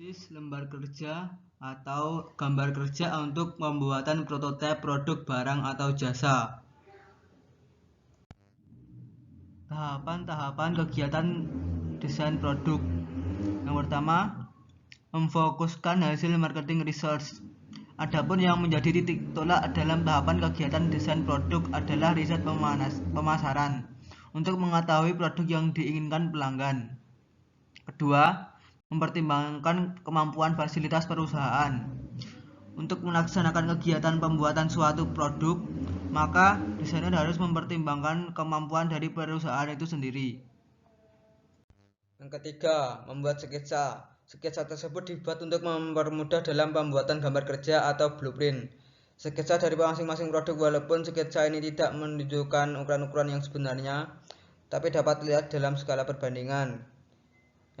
Analisis lembar kerja atau gambar kerja untuk pembuatan prototipe produk barang atau jasa. Tahapan-tahapan kegiatan desain produk. Yang pertama, memfokuskan hasil marketing research. Adapun yang menjadi titik tolak dalam tahapan kegiatan desain produk adalah riset pemasaran untuk mengetahui produk yang diinginkan pelanggan. Kedua, mempertimbangkan kemampuan fasilitas perusahaan. Untuk melaksanakan kegiatan pembuatan suatu produk, maka desainer harus mempertimbangkan kemampuan dari perusahaan itu sendiri. Yang ketiga, membuat sketsa. Sketsa tersebut dibuat untuk mempermudah dalam pembuatan gambar kerja atau blueprint. Sketsa dari masing-masing produk, walaupun sketsa ini tidak menunjukkan ukuran-ukuran yang sebenarnya, tapi dapat dilihat dalam skala perbandingan.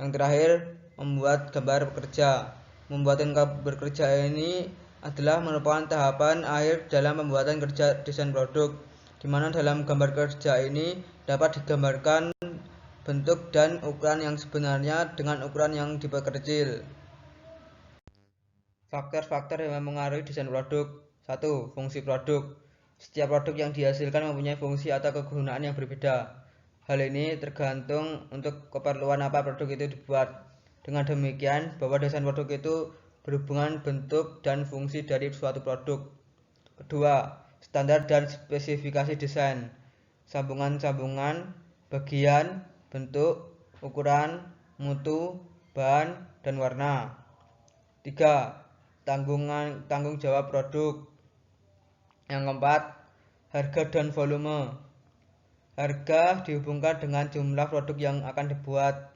Yang terakhir, membuat gambar kerja. Membuat gambar kerja ini adalah merupakan tahapan akhir dalam pembuatan kerja desain produk, di mana dalam gambar kerja ini dapat digambarkan bentuk dan ukuran yang sebenarnya dengan ukuran yang diperkecil. Faktor-faktor yang mempengaruhi desain produk. 1. Fungsi produk. Setiap produk yang dihasilkan mempunyai fungsi atau kegunaan yang berbeda. Hal ini tergantung untuk keperluan apa produk itu dibuat. Dengan demikian, bahwa desain produk itu berhubungan bentuk dan fungsi dari suatu produk. Kedua, standar dan spesifikasi desain. Sambungan-sambungan, bagian, bentuk, ukuran, mutu, bahan, dan warna. 3. Tanggung jawab produk. Yang keempat, harga dan volume. Harga dihubungkan dengan jumlah produk yang akan dibuat.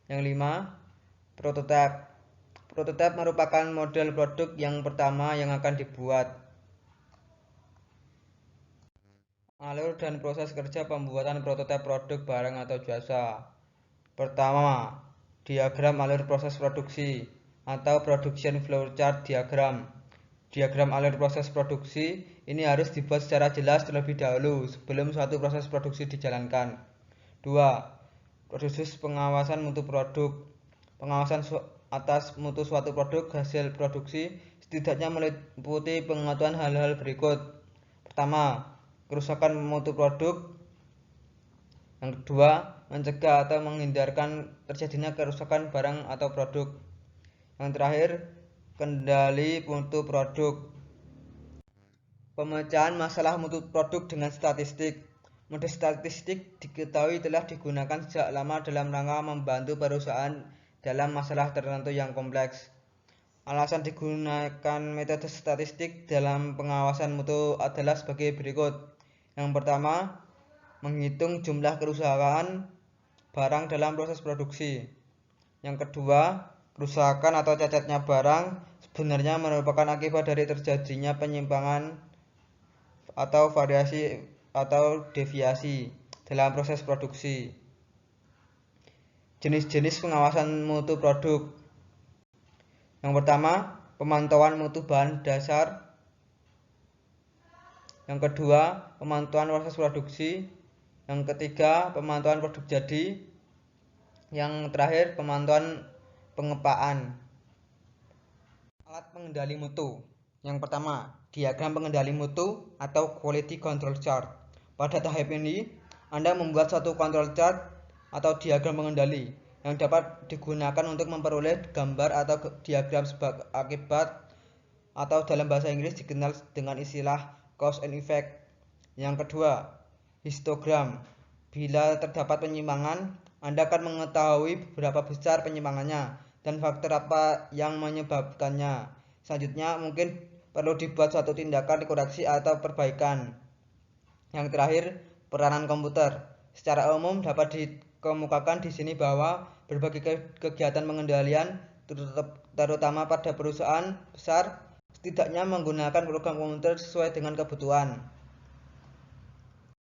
Yang 5, prototipe. Prototipe merupakan model produk yang pertama yang akan dibuat. Alur dan proses kerja pembuatan prototipe produk barang atau jasa. Pertama, diagram alur proses produksi atau production flowchart diagram. Diagram alur proses produksi ini harus dibuat secara jelas terlebih dahulu sebelum suatu proses produksi dijalankan. 2. Proses pengawasan mutu produk. Pengawasan atas mutu suatu produk hasil produksi setidaknya meliputi pengetahuan hal-hal berikut. Pertama, kerusakan mutu produk. Yang kedua, mencegah atau menghindarkan terjadinya kerusakan barang atau produk. Yang terakhir, kendali mutu produk. Pemecahan masalah mutu produk dengan statistik. Model statistik diketahui telah digunakan sejak lama dalam rangka membantu perusahaan dalam masalah tertentu yang kompleks. Alasan digunakan metode statistik dalam pengawasan mutu adalah sebagai berikut. Yang pertama, menghitung jumlah kerusakan barang dalam proses produksi. Yang kedua, kerusakan atau cacatnya barang sebenarnya merupakan akibat dari terjadinya penyimpangan atau variasi atau deviasi dalam proses produksi. Jenis-jenis pengawasan mutu produk. Yang pertama, pemantauan mutu bahan dasar. Yang kedua, pemantauan proses produksi. Yang ketiga, pemantauan produk jadi. Yang terakhir, pemantauan pengepaan. Alat pengendali mutu. Yang pertama, diagram pengendali mutu atau quality control chart. Pada tahap ini, Anda membuat satu control chart atau diagram pengendali yang dapat digunakan untuk memperoleh gambar atau diagram sebagai akibat atau dalam bahasa Inggris dikenal dengan istilah cause and effect. Yang kedua, histogram. Bila terdapat penyimpangan, Anda akan mengetahui berapa besar penyimpangannya dan faktor apa yang menyebabkannya. Selanjutnya, mungkin perlu dibuat suatu tindakan koreksi atau perbaikan. Yang terakhir, peranan komputer. Secara umum dapat dikemukakan di sini bahwa berbagai kegiatan pengendalian, terutama pada perusahaan besar, setidaknya menggunakan program komputer sesuai dengan kebutuhan.